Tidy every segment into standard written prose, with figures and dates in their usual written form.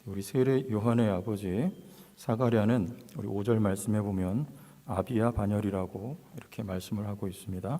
우리 세례 요한의 아버지 사가랴는 우리 5절 말씀에 보면 아비야 반열이라고 이렇게 말씀을 하고 있습니다.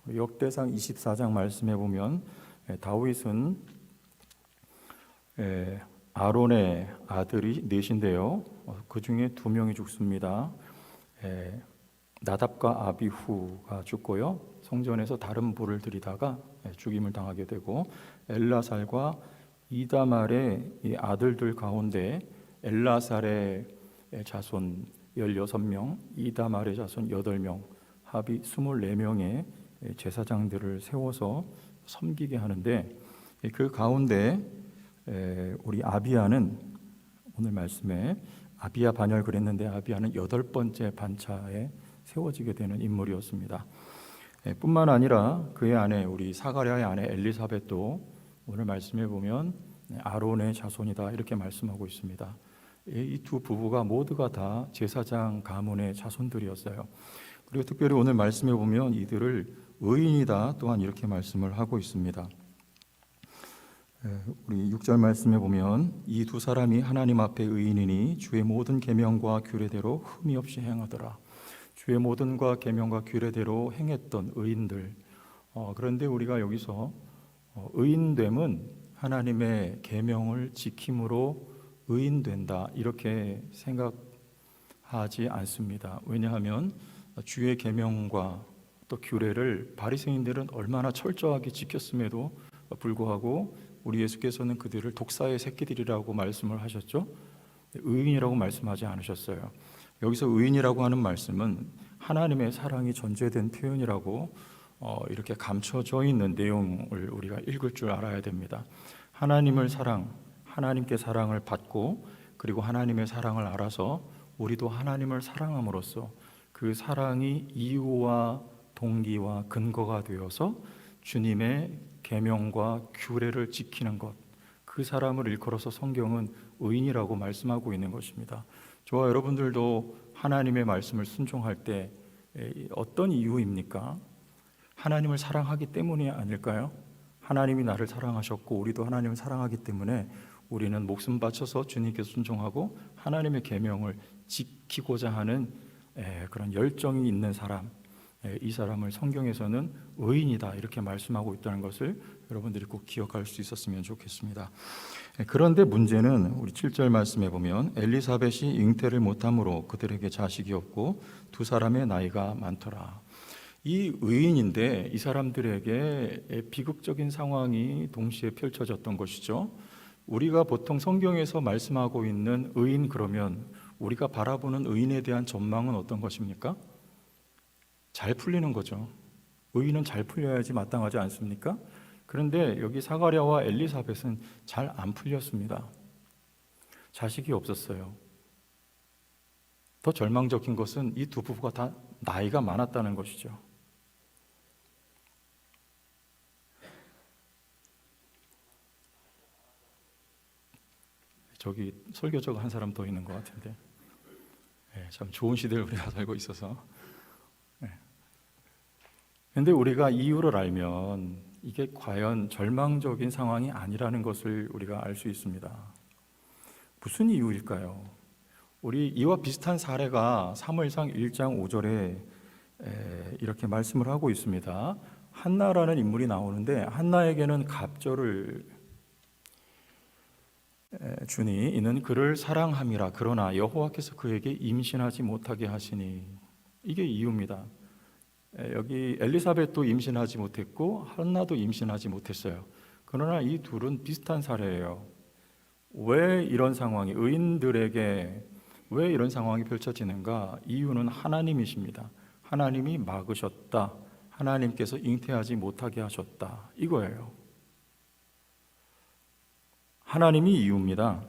우리 역대상 24장 말씀에 보면 다윗은 아론의 아들이 넷인데요. 그 중에 2명이 죽습니다. 나답과 아비후가 죽고요. 성전에서 다른 불을 들이다가 죽임을 당하게 되고, 엘라살과 이다말의 이 아들들 가운데 엘라살의 자손 16명, 이다말의 자손 8명, 합이 24명의 제사장들을 세워서 섬기게 하는데, 그 가운데 우리 아비야는 오늘 말씀에 아비야 반열 그랬는데, 아비야는 8번째 반차에 세워지게 되는 인물이었습니다. 뿐만 아니라 그의 아내, 우리 사가랴의 아내 엘리사벳도 오늘 말씀에 보면 아론의 자손이다 이렇게 말씀하고 있습니다. 이 두 부부가 모두가 다 제사장 가문의 자손들이었어요. 그리고 특별히 오늘 말씀에 보면 이들을 의인이다 또한 이렇게 말씀을 하고 있습니다. 우리 6절 말씀에 보면 이 두 사람이 하나님 앞에 의인이니 주의 모든 계명과 규례대로 흠이 없이 행하더라. 주의 모든 계명과 규례대로 행했던 의인들. 그런데 우리가 여기서 의인됨은 하나님의 계명을 지킴으로 의인된다 이렇게 생각하지 않습니다. 왜냐하면 주의 계명과 또 규례를 바리새인들은 얼마나 철저하게 지켰음에도 불구하고 우리 예수께서는 그들을 독사의 새끼들이라고 말씀을 하셨죠. 의인이라고 말씀하지 않으셨어요. 여기서 의인이라고 하는 말씀은 하나님의 사랑이 전제된 표현이라고 이렇게 감춰져 있는 내용을 우리가 읽을 줄 알아야 됩니다. 하나님께 사랑을 받고 그리고 하나님의 사랑을 알아서 우리도 하나님을 사랑함으로써 그 사랑이 이유와 동기와 근거가 되어서 주님의 계명과 규례를 지키는 것, 그 사람을 일컬어서 성경은 의인이라고 말씀하고 있는 것입니다. 저와 여러분들도 하나님의 말씀을 순종할 때 어떤 이유입니까? 하나님을 사랑하기 때문이 아닐까요? 하나님이 나를 사랑하셨고 우리도 하나님을 사랑하기 때문에 우리는 목숨 바쳐서 주님께 순종하고 하나님의 계명을 지키고자 하는 그런 열정이 있는 사람, 이 사람을 성경에서는 의인이다 이렇게 말씀하고 있다는 것을 여러분들이 꼭 기억할 수 있었으면 좋겠습니다. 그런데 문제는 우리 7절 말씀에 보면 엘리사벳이 잉태를 못함으로 그들에게 자식이 없고 두 사람의 나이가 많더라. 이 의인인데 이 사람들에게 비극적인 상황이 동시에 펼쳐졌던 것이죠. 우리가 보통 성경에서 말씀하고 있는 의인, 그러면 우리가 바라보는 의인에 대한 전망은 어떤 것입니까? 잘 풀리는 거죠. 의인은 잘 풀려야지 마땅하지 않습니까? 그런데 여기 사가랴와 엘리사벳은 잘 안 풀렸습니다. 자식이 없었어요. 더 절망적인 것은 이 두 부부가 다 나이가 많았다는 것이죠. 저기 설교자가 한 사람 더 있는 것 같은데, 참 좋은 시대를 우리가 살고 있어서. 그런데 우리가 이유를 알면 이게 과연 절망적인 상황이 아니라는 것을 우리가 알 수 있습니다. 무슨 이유일까요? 우리 이와 비슷한 사례가 사무엘상 1장 5절에 이렇게 말씀을 하고 있습니다. 한나라는 인물이 나오는데 한나에게는 갑절을 주니 이는 그를 사랑함이라. 그러나 여호와께서 그에게 임신하지 못하게 하시니. 이게 이유입니다. 여기 엘리사벳도 임신하지 못했고 한나도 임신하지 못했어요. 그러나 이 둘은 비슷한 사례예요. 왜 이런 상황이, 의인들에게 왜 이런 상황이 펼쳐지는가? 이유는 하나님이십니다. 하나님이 막으셨다. 하나님께서 잉태하지 못하게 하셨다. 이거예요. 하나님이 이유입니다.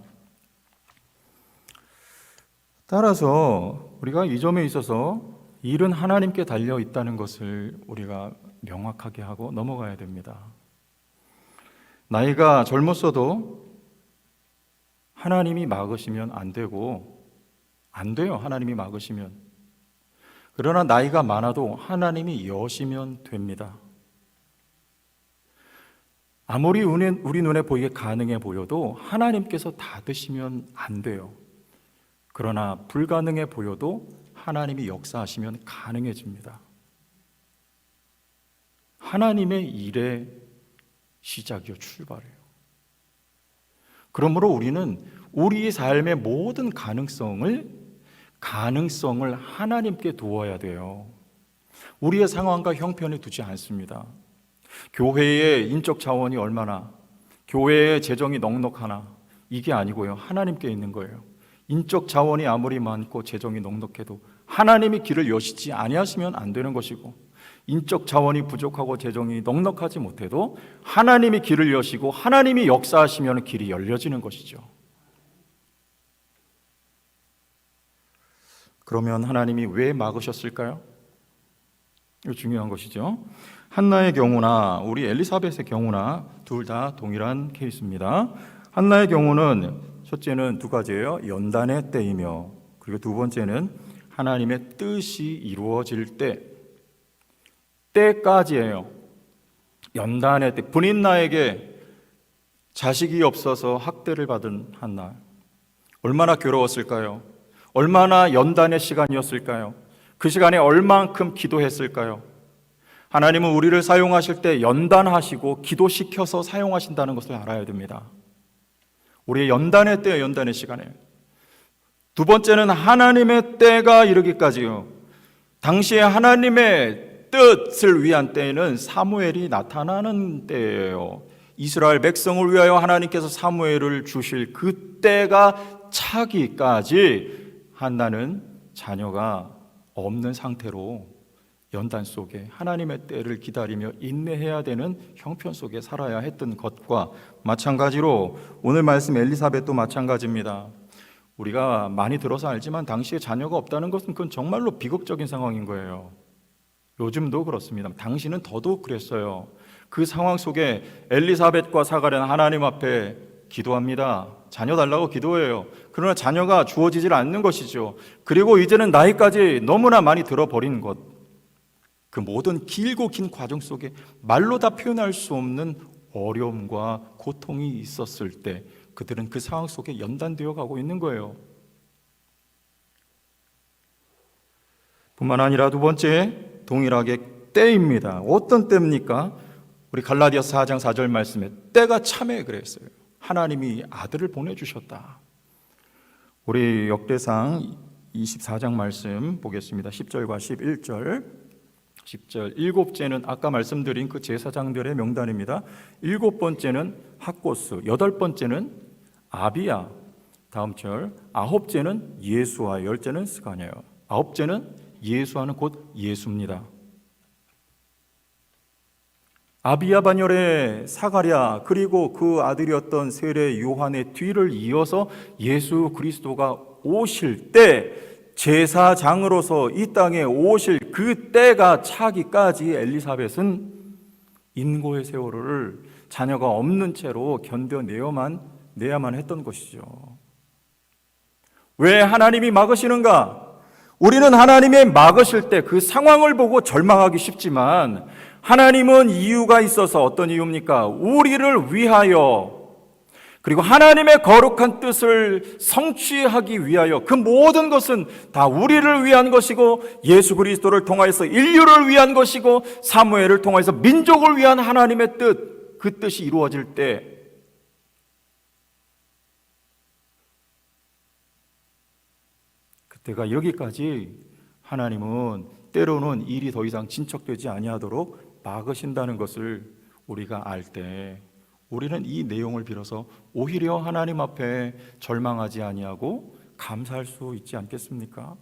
따라서 우리가 이 점에 있어서 일은 하나님께 달려 있다는 것을 우리가 명확하게 하고 넘어가야 됩니다. 나이가 젊었어도 하나님이 막으시면 안 되고, 안 돼요. 하나님이 막으시면. 그러나 나이가 많아도 하나님이 여시면 됩니다. 아무리 우리 눈에 보이게 가능해 보여도 하나님께서 다 드시면 안 돼요. 그러나 불가능해 보여도 하나님이 역사하시면 가능해집니다. 하나님의 일의 시작이요, 출발이에요. 그러므로 우리는 우리 삶의 모든 가능성을 하나님께 두어야 돼요. 우리의 상황과 형편에 두지 않습니다. 교회의 인적 자원이 얼마나, 교회의 재정이 넉넉하나, 이게 아니고요, 하나님께 있는 거예요. 인적 자원이 아무리 많고 재정이 넉넉해도 하나님이 길을 여시지 아니하시면 안 되는 것이고, 인적 자원이 부족하고 재정이 넉넉하지 못해도 하나님이 길을 여시고 하나님이 역사하시면 길이 열려지는 것이죠. 그러면 하나님이 왜 막으셨을까요? 이거 중요한 것이죠. 한나의 경우나 우리 엘리사벳의 경우나 둘 다 동일한 케이스입니다. 한나의 경우는 첫째는 두 가지예요. 연단의 때이며, 그리고 두 번째는 하나님의 뜻이 이루어질 때까지예요. 연단의 때. 분인나에게 자식이 없어서 학대를 받은 한나, 얼마나 괴로웠을까요? 얼마나 연단의 시간이었을까요? 그 시간에 얼만큼 기도했을까요? 하나님은 우리를 사용하실 때 연단하시고 기도시켜서 사용하신다는 것을 알아야 됩니다. 우리의 연단의 때예요, 연단의 시간에. 두 번째는 하나님의 때가 이르기까지요. 당시에 하나님의 뜻을 위한 때에는 사무엘이 나타나는 때예요. 이스라엘 백성을 위하여 하나님께서 사무엘을 주실 그 때가 차기까지 한나는 자녀가 없는 상태로 연단 속에 하나님의 때를 기다리며 인내해야 되는 형편 속에 살아야 했던 것과 마찬가지로 오늘 말씀 엘리사벳도 마찬가지입니다. 우리가 많이 들어서 알지만 당시에 자녀가 없다는 것은 그건 정말로 비극적인 상황인 거예요. 요즘도 그렇습니다. 당시는 더더욱 그랬어요. 그 상황 속에 엘리사벳과 사가랴는 하나님 앞에 기도합니다. 자녀 달라고 기도해요. 그러나 자녀가 주어지질 않는 것이죠. 그리고 이제는 나이까지 너무나 많이 들어버린 것, 그 모든 길고 긴 과정 속에 말로 다 표현할 수 없는 어려움과 고통이 있었을 때 그들은 그 상황 속에 연단되어 가고 있는 거예요. 뿐만 아니라 두 번째, 동일하게 때입니다. 어떤 때입니까? 우리 갈라디아서 4장 4절 말씀에 때가 참에 그랬어요. 하나님이 아들을 보내주셨다. 우리 역대상 24장 말씀 보겠습니다. 10절과 11절. 10절, 일곱째는 아까 말씀드린 그 제사장들의 명단입니다. 일곱 번째는 학고스, 여덟 번째는 아비야, 다음 절, 아홉째는 예수와, 열째는 스가냐요. 아홉째는 예수와는 곧 예수입니다. 아비야 반열의 사가랴, 그리고 그 아들이었던 세례 요한의 뒤를 이어서 예수 그리스도가 오실 때, 제사장으로서 이 땅에 오실 그 때가 차기까지 엘리사벳은 인고의 세월을 자녀가 없는 채로 견뎌내야만 했던 것이죠. 왜 하나님이 막으시는가? 우리는 하나님이 막으실 때 그 상황을 보고 절망하기 쉽지만 하나님은 이유가 있어서, 어떤 이유입니까? 우리를 위하여, 그리고 하나님의 거룩한 뜻을 성취하기 위하여, 그 모든 것은 다 우리를 위한 것이고 예수 그리스도를 통하여서 인류를 위한 것이고 사무엘을 통하여서 민족을 위한 하나님의 뜻, 그 뜻이 이루어질 때 그때가 여기까지 하나님은 때로는 일이 더 이상 진척되지 아니하도록 막으신다는 것을 우리가 알 때 우리는 이 내용을 빌어서 오히려 하나님 앞에 절망하지 아니하고 감사할 수 있지 않겠습니까?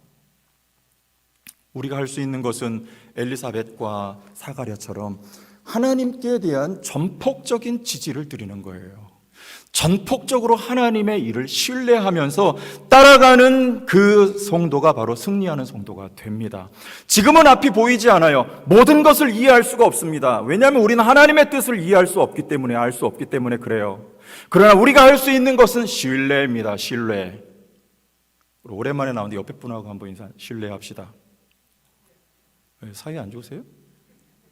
우리가 할 수 있는 것은 엘리사벳과 사가랴처럼 하나님께 대한 전폭적인 지지를 드리는 거예요. 전폭적으로 하나님의 일을 신뢰하면서 따라가는 그 성도가 바로 승리하는 성도가 됩니다. 지금은 앞이 보이지 않아요. 모든 것을 이해할 수가 없습니다. 왜냐하면 우리는 하나님의 뜻을 이해할 수 없기 때문에, 알 수 없기 때문에 그래요. 그러나 우리가 할 수 있는 것은 신뢰입니다. 신뢰. 오랜만에 나오는데 옆에 분하고 한번 인사, 신뢰합시다. 사이 안 좋으세요?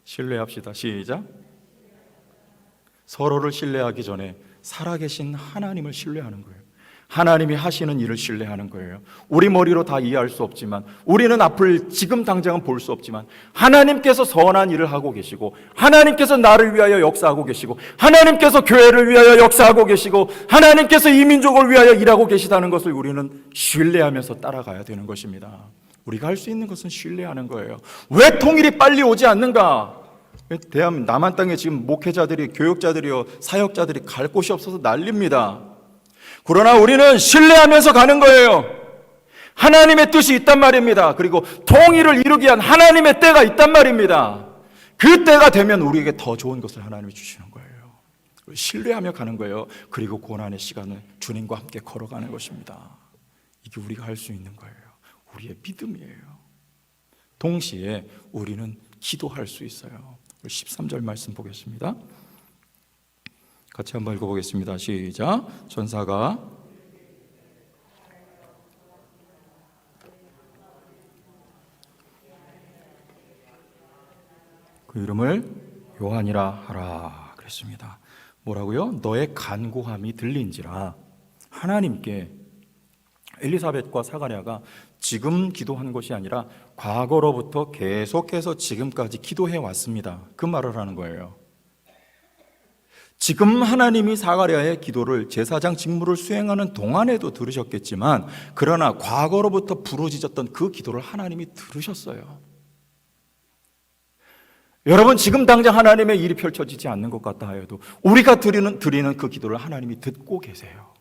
신뢰합시다. 시작. 서로를 신뢰하기 전에 살아계신 하나님을 신뢰하는 거예요. 하나님이 하시는 일을 신뢰하는 거예요. 우리 머리로 다 이해할 수 없지만, 우리는 앞을 지금 당장은 볼 수 없지만, 하나님께서 선한 일을 하고 계시고, 하나님께서 나를 위하여 역사하고 계시고, 하나님께서 교회를 위하여 역사하고 계시고, 하나님께서 이 민족을 위하여 일하고 계시다는 것을 우리는 신뢰하면서 따라가야 되는 것입니다. 우리가 할 수 있는 것은 신뢰하는 거예요. 왜 통일이 빨리 오지 않는가? 남한 땅에 지금 목회자들이, 교육자들이요, 사역자들이 갈 곳이 없어서 난립니다. 그러나 우리는 신뢰하면서 가는 거예요. 하나님의 뜻이 있단 말입니다. 그리고 통일을 이루기 위한 하나님의 때가 있단 말입니다. 그 때가 되면 우리에게 더 좋은 것을 하나님이 주시는 거예요. 신뢰하며 가는 거예요. 그리고 고난의 시간을 주님과 함께 걸어가는 것입니다. 이게 우리가 할 수 있는 거예요. 우리의 믿음이에요. 동시에 우리는 기도할 수 있어요. 13절 말씀 보겠습니다. 같이 한번 읽어보겠습니다. 시작. 전사가 그 이름을 요한이라 하라 그랬습니다. 뭐라고요? 너의 간구함이 들린지라. 하나님께 엘리사벳과 사가랴가 지금 기도한 것이 아니라 과거로부터 계속해서 지금까지 기도해 왔습니다. 그 말을 하는 거예요. 지금 하나님이 사가랴의 기도를 제사장 직무를 수행하는 동안에도 들으셨겠지만, 그러나 과거로부터 부르짖었던 그 기도를 하나님이 들으셨어요. 여러분, 지금 당장 하나님의 일이 펼쳐지지 않는 것 같다 하여도 우리가 드리는 그 기도를 하나님이 듣고 계세요.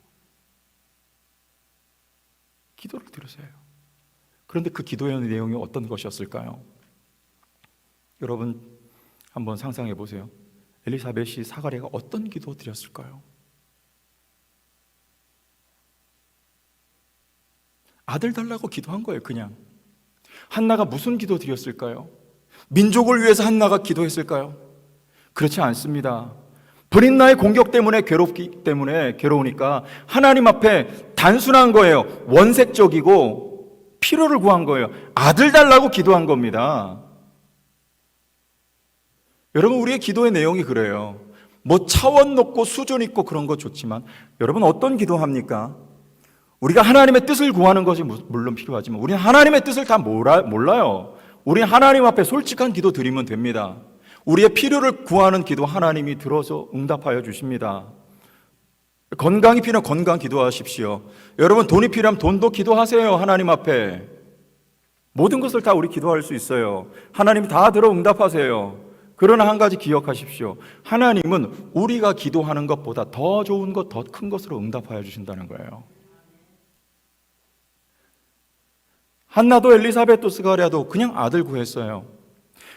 기도를 들으세요. 그런데 그 기도의 내용이 어떤 것이었을까요? 여러분 한번 상상해 보세요. 엘리사벳이 사가랴가 어떤 기도 드렸을까요? 아들 달라고 기도한 거예요. 그냥. 한나가 무슨 기도 드렸을까요? 민족을 위해서 한나가 기도했을까요? 그렇지 않습니다. 브린나의 공격 때문에 괴로우니까 하나님 앞에 단순한 거예요. 원색적이고 필요를 구한 거예요. 아들 달라고 기도한 겁니다. 여러분, 우리의 기도의 내용이 그래요. 뭐 차원 높고 수준 있고 그런 거 좋지만, 여러분 어떤 기도합니까? 우리가 하나님의 뜻을 구하는 것이 물론 필요하지만 우리는 하나님의 뜻을 다 몰라요. 우리는 하나님 앞에 솔직한 기도 드리면 됩니다. 우리의 필요를 구하는 기도 하나님이 들어서 응답하여 주십니다. 건강이 필요하면 건강 기도하십시오. 여러분 돈이 필요하면 돈도 기도하세요. 하나님 앞에 모든 것을 다 우리 기도할 수 있어요. 하나님이 다 들어 응답하세요. 그러나 한 가지 기억하십시오. 하나님은 우리가 기도하는 것보다 더 좋은 것, 더 큰 것으로 응답하여 주신다는 거예요. 한나도 엘리사벳도 스가랴도 그냥 아들 구했어요.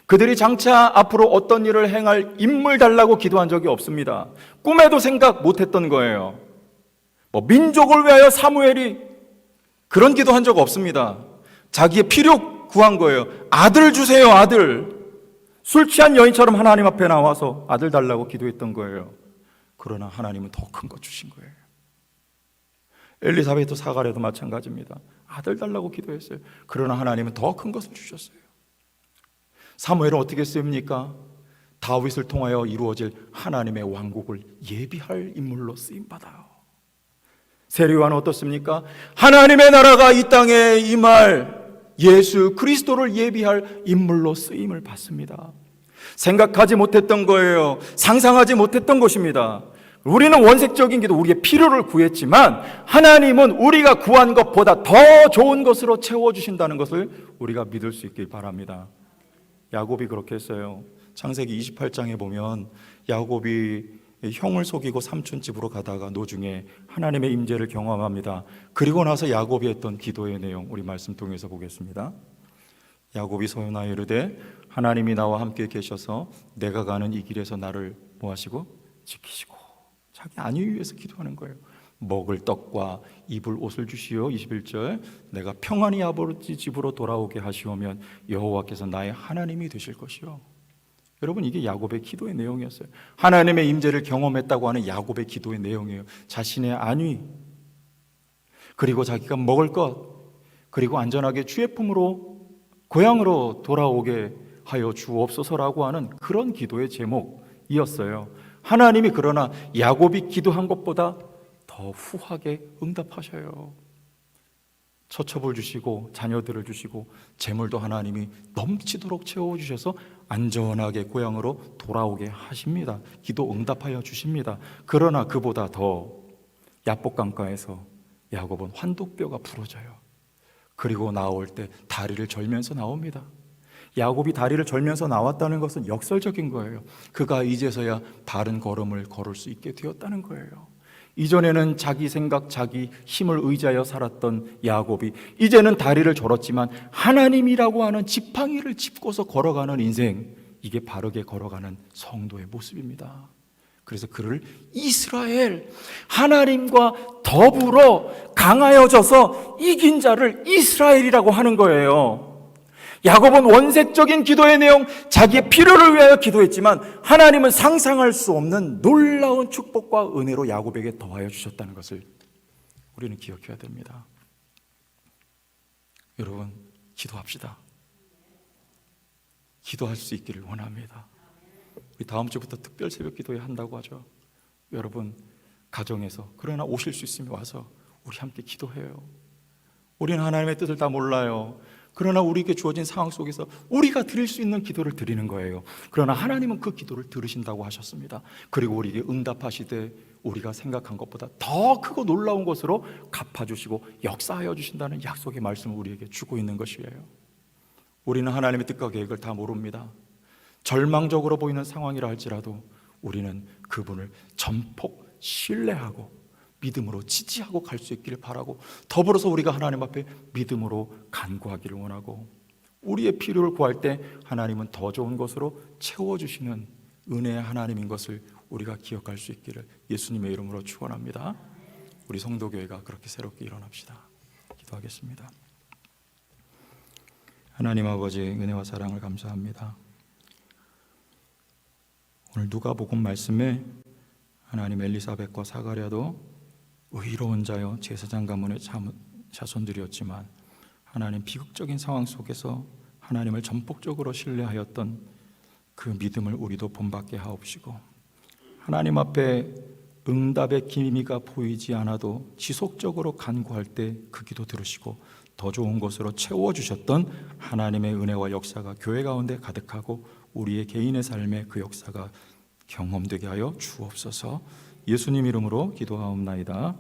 그들이 장차 앞으로 어떤 일을 행할 인물 달라고 기도한 적이 없습니다. 꿈에도 생각 못했던 거예요. 민족을 위하여 사무엘이 그런 기도한 적 없습니다. 자기의 필요 구한 거예요. 아들 주세요, 아들. 술 취한 여인처럼 하나님 앞에 나와서 아들 달라고 기도했던 거예요. 그러나 하나님은 더 큰 거 주신 거예요. 엘리사벳도 사가랴도 마찬가지입니다. 아들 달라고 기도했어요. 그러나 하나님은 더 큰 것을 주셨어요. 사무엘은 어떻게 쓰입니까? 다윗을 통하여 이루어질 하나님의 왕국을 예비할 인물로 쓰임받아요. 세례요한은 어떻습니까? 하나님의 나라가 이 땅에 임할 예수 그리스도를 예비할 인물로 쓰임을 받습니다. 생각하지 못했던 거예요. 상상하지 못했던 것입니다. 우리는 원색적인 기도, 우리의 필요를 구했지만 하나님은 우리가 구한 것보다 더 좋은 것으로 채워주신다는 것을 우리가 믿을 수 있길 바랍니다. 야곱이 그렇게 했어요. 창세기 28장에 보면 야곱이 형을 속이고 삼촌 집으로 가다가 노중에 하나님의 임재를 경험합니다. 그리고 나서 야곱이 했던 기도의 내용 우리 말씀 통해서 보겠습니다. 야곱이 소연하여 이르되 하나님이 나와 함께 계셔서 내가 가는 이 길에서 나를 뭐 하시고 지키시고, 자기 안위 위해서 기도하는 거예요. 먹을 떡과 입을 옷을 주시오. 21절 내가 평안히 아버지 집으로 돌아오게 하시오면 여호와께서 나의 하나님이 되실 것이요. 여러분, 이게 야곱의 기도의 내용이었어요. 하나님의 임재를 경험했다고 하는 야곱의 기도의 내용이에요. 자신의 안위, 그리고 자기가 먹을 것, 그리고 안전하게 주의 품으로 고향으로 돌아오게 하여 주옵소서라고 하는 그런 기도의 제목이었어요. 하나님이 그러나 야곱이 기도한 것보다 더 후하게 응답하셔요. 처첩을 주시고 자녀들을 주시고 재물도 하나님이 넘치도록 채워주셔서 안전하게 고향으로 돌아오게 하십니다. 기도 응답하여 주십니다. 그러나 그보다 더 야복 강가에서 야곱은 환독뼈가 부러져요. 그리고 나올 때 다리를 절면서 나옵니다. 야곱이 다리를 절면서 나왔다는 것은 역설적인 거예요. 그가 이제서야 바른 걸음을 걸을 수 있게 되었다는 거예요. 이전에는 자기 생각, 자기 힘을 의지하여 살았던 야곱이 이제는 다리를 절었지만 하나님이라고 하는 지팡이를 짚고서 걸어가는 인생, 이게 바르게 걸어가는 성도의 모습입니다. 그래서 그를 이스라엘, 하나님과 더불어 강하여져서 이긴 자를 이스라엘이라고 하는 거예요. 야곱은 원색적인 기도의 내용, 자기의 필요를 위하여 기도했지만 하나님은 상상할 수 없는 놀라운 축복과 은혜로 야곱에게 더하여 주셨다는 것을 우리는 기억해야 됩니다. 여러분, 기도합시다. 기도할 수 있기를 원합니다. 우리 다음 주부터 특별 새벽 기도회 한다고 하죠. 여러분, 가정에서, 그러나 오실 수 있으면 와서 우리 함께 기도해요. 우리는 하나님의 뜻을 다 몰라요. 그러나 우리에게 주어진 상황 속에서 우리가 드릴 수 있는 기도를 드리는 거예요. 그러나 하나님은 그 기도를 들으신다고 하셨습니다. 그리고 우리에게 응답하시되 우리가 생각한 것보다 더 크고 놀라운 것으로 갚아주시고 역사하여 주신다는 약속의 말씀을 우리에게 주고 있는 것이에요. 우리는 하나님의 뜻과 계획을 다 모릅니다. 절망적으로 보이는 상황이라 할지라도 우리는 그분을 전폭 신뢰하고 믿음으로 지지하고 갈 수 있기를 바라고, 더불어서 우리가 하나님 앞에 믿음으로 간구하기를 원하고, 우리의 필요를 구할 때 하나님은 더 좋은 것으로 채워주시는 은혜의 하나님인 것을 우리가 기억할 수 있기를 예수님의 이름으로 축원합니다. 우리 성도교회가 그렇게 새롭게 일어납시다. 기도하겠습니다. 하나님 아버지, 은혜와 사랑을 감사합니다. 오늘 누가복음 말씀에 하나님 엘리사벳과 사가랴도 의로운 자여 제사장 가문의 자손들이었지만 하나님 비극적인 상황 속에서 하나님을 전폭적으로 신뢰하였던 그 믿음을 우리도 본받게 하옵시고, 하나님 앞에 응답의 기미가 보이지 않아도 지속적으로 간구할 때 그 기도 들으시고 더 좋은 것으로 채워주셨던 하나님의 은혜와 역사가 교회 가운데 가득하고 우리의 개인의 삶에 그 역사가 경험되게 하여 주옵소서. 예수님 이름으로 기도하옵나이다.